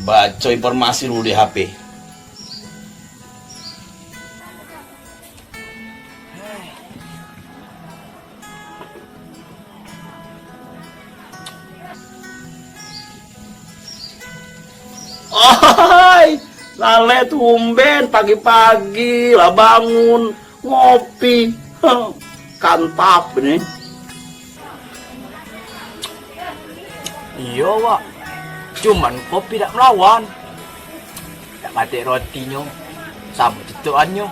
baca informasi dulu di HP. Hai, lale tumben pagi-pagi lah bangun ngopi. Kantap nih. Iya, Wak. Cuman kopi tak melawan. Tak mati rotinya sama tutuannya.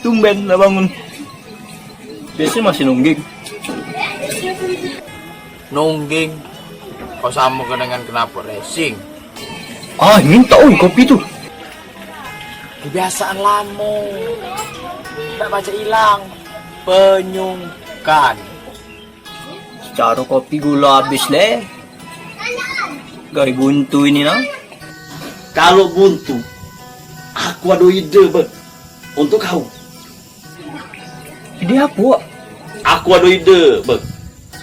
Tumben lah bangun. Biasanya masih nungging. Nungging. Kau sama dengan kenapa racing? Ah, minta kopi tuh. Kebiasaan lama. Tak baca hilang. Penyungkan. Secara kopi gula habis leh. Gari buntu ini nah. Kalau buntu, aku ada ide untuk kau. Ide apa, Wak? Aku ada ide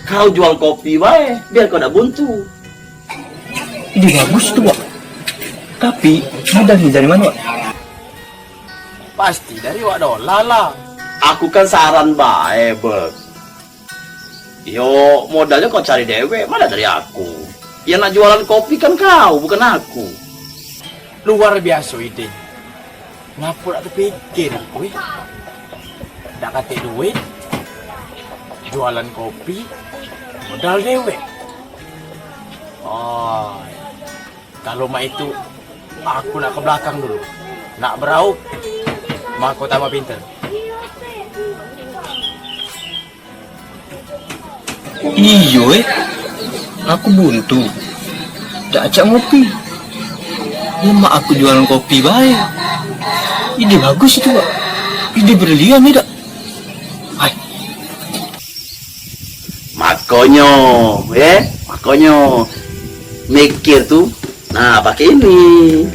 kau jual kopi wae biar kau tak buntu. Ide bagus tuh, Wak. Tapi modalnya dari mana, Wak? Pasti dari Wak Dola lah. Aku kan saran bae, Yo, modalnya kau cari dewe, mana dari aku. Yang nak jualan kopi kan kau, bukan aku. Luar biasa ide. Ngapa tak terpikir aku? Tak kata duit. Jualan kopi. Modal dewe. Oh, kalau mak itu aku nak ke belakang dulu. Nak beraup. Mak aku tambah pintar. Iyo aku buntu. Tak ajak ngopi. Lemak aku jualan kopi baik. Ide bagus itu, Wak. Ide brilian tidak? Hai. Makanya mikir tuh. Nah, pakai ini.